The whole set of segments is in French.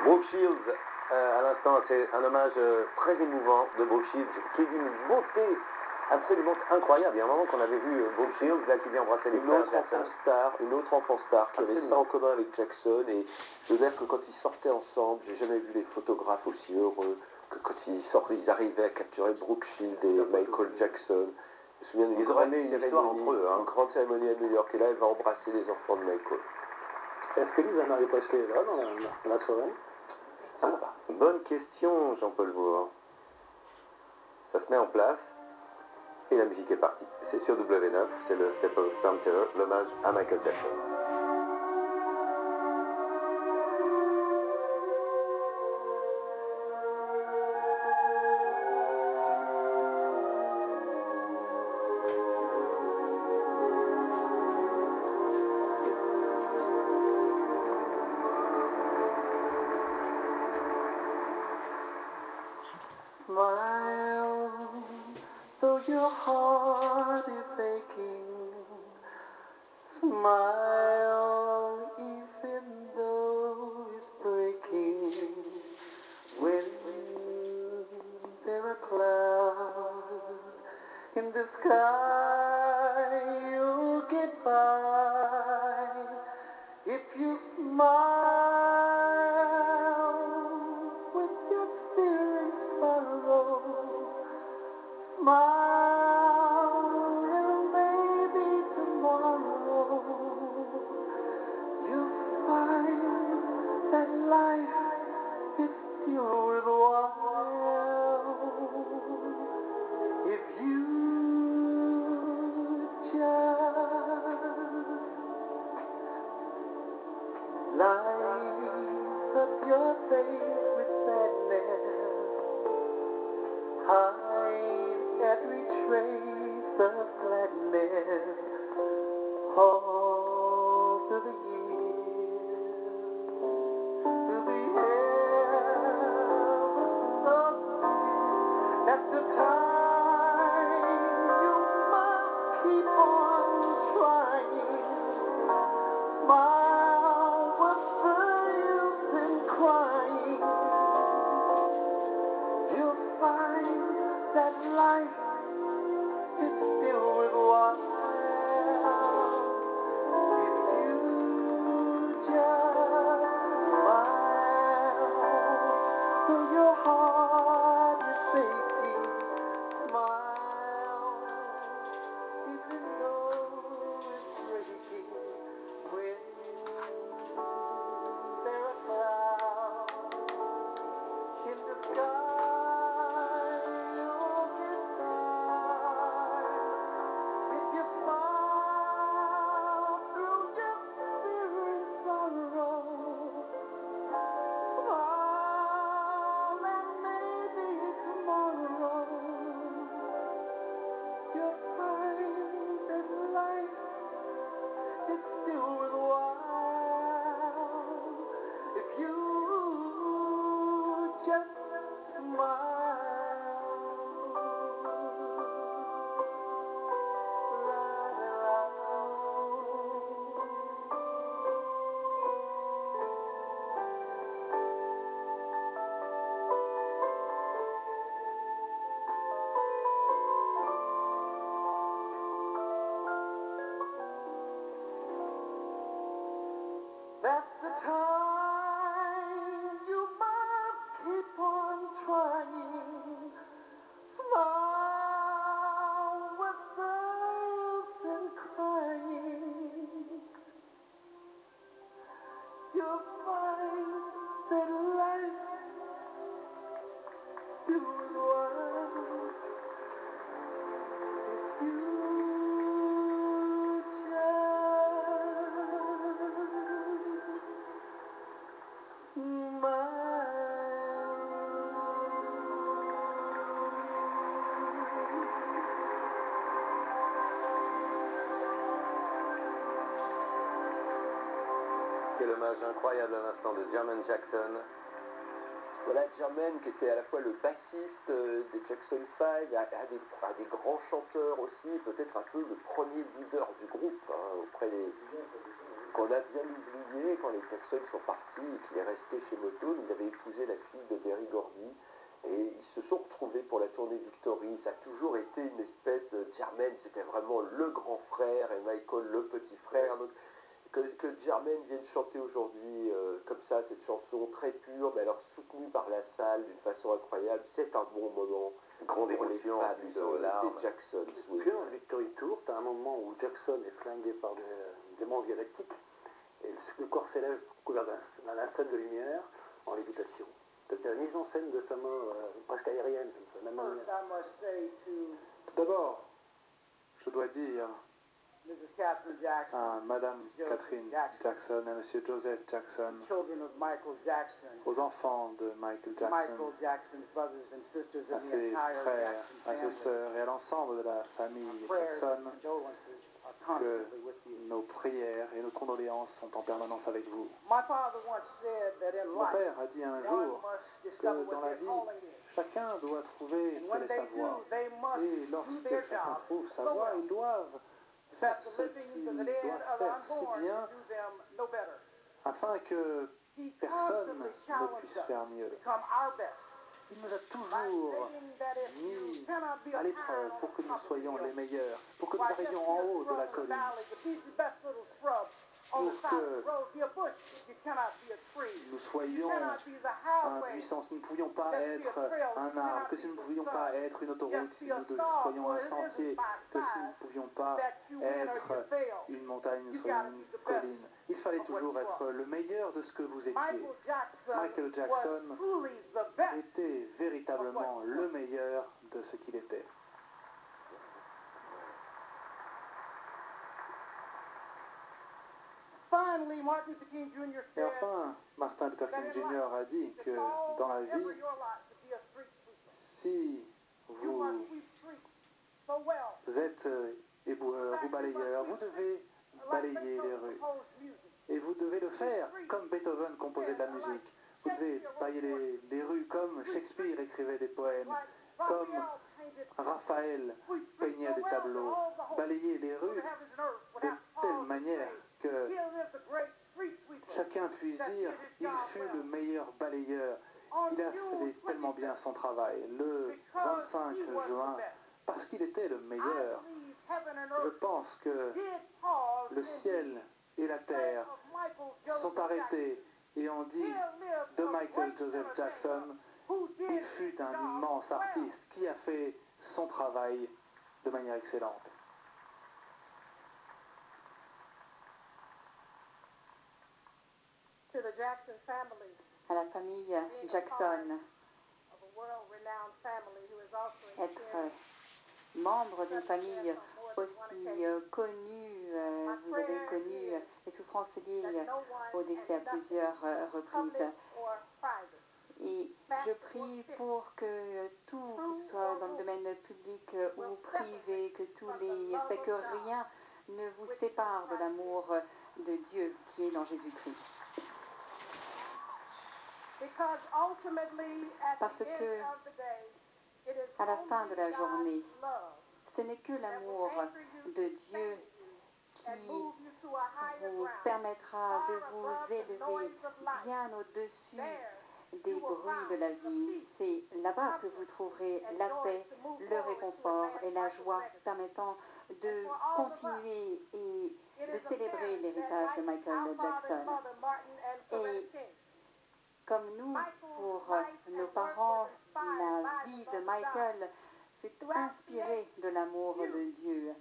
Brooke Shields, à l'instant, c'est un hommage très émouvant de Brooke Shields, qui est d'une beauté absolument incroyable. Il y a un moment qu'on avait vu Brooke Shields, là, qui vient embrasser les frères Jackson. Une autre enfant star qui avait Absolument. ça en commun avec Jackson. Et je veux dire que quand ils sortaient ensemble, j'ai jamais vu les photographes aussi heureux que quand ils arrivaient à capturer Brooke Shields et Michael Jackson. Je me souviens Ils auraient fait une histoire entre eux. Une grande cérémonie à New York. Et là, elle va embrasser les enfants de Michael. Est-ce que Lisa Marie Presley est là dans la soirée? Bonne question, Jean-Paul Bourg. Ça se met en place et la musique est partie. C'est sur W9, c'est le Step of Thunder, l'hommage à Michael Jackson. Smile, though your heart is aching. Smile, even though it's breaking. When there are clouds in the sky, you'll get by if you smile with your fear and sorrow. Smile, and maybe tomorrow you'll find that life is still worthwhile if you just light up your face with sadness. Hide every trace of gladness all through the years. Through the ever so near. That's the time you must keep on trying. Smile, what's the use in crying? You'll find that life is still worthwhile if you just smile. Though your heart is aching, smile, even though it's breaking. When there are clouds in the sky, you'll get by if you smile through your fear and sorrow. Smile, and maybe tomorrow you'll find that life is still worthwhile if you just smile. That's the time you must keep on trying. Smile, what's the use in crying? You'll find that life is worthwhile if you Quel hommage incroyable à l'instant de Jermaine Jackson. Voilà, Jermaine qui était à la fois le bassiste des Jackson 5, un des grands chanteurs aussi, peut-être un peu le premier leader du groupe, hein, auprès des... qu'on a bien oublié quand les Jackson sont partis et qu'il est resté chez Motown. Il avait épousé la fille de Berry Gordy. Et ils se sont retrouvés pour la tournée Victory. Ça a toujours été une espèce. Jermaine, c'était vraiment le grand frère et Michael le petit frère. Donc, que Jermaine vienne chanter aujourd'hui comme ça, cette chanson très pure, mais alors soutenue par la salle d'une façon incroyable, c'est un bon moment. Grande pour les émotion, fans plus de larmes. des Jacksons. Oui. Puis dans le Victory Tour, tu as un moment où Jackson est flingué par des démons galactiques et le corps s'élève couvert d'un linceul de lumière en lévitation. C'est la mise en scène de sa mort presque aérienne, comme ça, même First, I must say to Tout d'abord, je dois dire Mrs. Catherine Jackson, à Madame Joseph Catherine Jackson, Jackson et Monsieur Joseph Jackson, children of Michael Jackson, aux enfants de Michael Michael Jackson, Jackson's brothers and sisters à and the ses entire frères, Jackson à ses family. sœurs et à l'ensemble de la famille Our prayers Jackson, and condolences are que constantly with you. nos prières et nos condoléances sont en permanence avec vous. My father once said that in Mon life, père a dit un one jour must que discover dans what la their vie, calling is. chacun doit trouver And quelle when est they sa voie. do, they must Et do lorsque their chacun job trouve sa so voie, well ils doivent faire that the ce living, the qu'ils dead, doivent or the faire si unborn bien can do them no better. afin que He personne constantly ne challenged puisse us faire to mieux. become our best. Il nous a By toujours saying that if you mis cannot be a à l'épreuve pine pour que on nous top of the soyons hill, les meilleurs, pour que nous why just arrivions be en a haut de scrub la in the colline, valley, but be the best little scrub on the pour side of que the road. Be a bush if you cannot be a tree. nous You soyons cannot be the à highway. impuissance. Nous ne pouvions pas Just be a être trail. un You arbre, cannot que be si nous ne the pouvions sun. pas être une autoroute, Just si be a nous star, soyons for un it isn't sentier, by que si nous ne size pouvions pas that you win or you être fail. une montagne, nous You soyons gotta une be the best colline. Il fallait of what toujours you être are. le meilleur de ce que vous étiez. Michael Jackson Michael Jackson was truly the best. était véritablement le meilleur de ce qu'il était. Finally, Martin Luther King Jr. Et said enfin, Martin Luther that King in Jr. a life, dit it's que all dans la ever vie, your lot to be a street sweeper. si You vous must sweep streets so well. êtes éboueur ou balayeur, vous devez balayer les rues. Et vous devez le faire comme Beethoven composait de la musique. Vous devez balayer les rues comme Shakespeare écrivait des poèmes, comme Raphaël peignait des tableaux. Balayer les rues de telle manière que chacun puisse dire il fut le meilleur balayeur. Il a fait tellement bien son travail. Le 25 juin, parce qu'il était le meilleur, je pense que le ciel et la terre sont arrêtés et ont dit de Michael Joseph Jackson, il fut un immense artiste qui a fait son travail de manière excellente. To the Jackson family, À la famille Jackson, of a world-renowned family who is also in être membre d'une famille aussi connue, vous avez connu les souffrances liées au décès à plusieurs reprises. public or private. Et je prie pour que tout, que ce soit dans le domaine public ou privé, que tous les faits, que rien ne vous sépare de l'amour de Dieu qui est dans Jésus-Christ. Because ultimately, at Parce the que end of the day, it is à la fin de la only journée, God's love ce n'est que l'amour de Dieu and qui move you to a higher vous ground. permettra de Far vous above the élever noise of life. bien au-dessus There, des bruits de la vie. C'est là-bas que vous trouverez la paix, le réconfort et la joie permettant de continuer et de célébrer l'héritage de Michael Jackson. Et comme nous, pour nos parents, la vie de Michael s'est inspirée de l'amour de Dieu. Et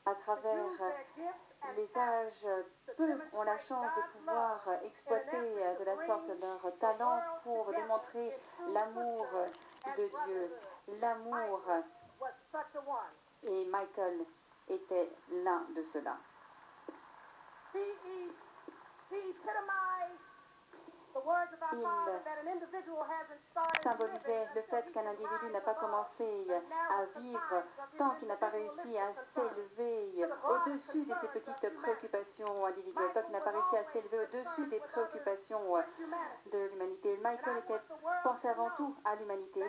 à travers les âges, peu ont la chance de pouvoir exploiter de la sorte leur talent pour démontrer l'amour de Dieu, l'amour. Et Michael était l'un de ceux-là. Il symbolisait le fait qu'un individu n'a pas commencé à vivre tant qu'il n'a pas réussi à s'élever au-dessus de ses petites préoccupations individuelles, tant qu'il n'a pas réussi à s'élever au-dessus des préoccupations de l'humanité. Michael pensait avant tout à l'humanité.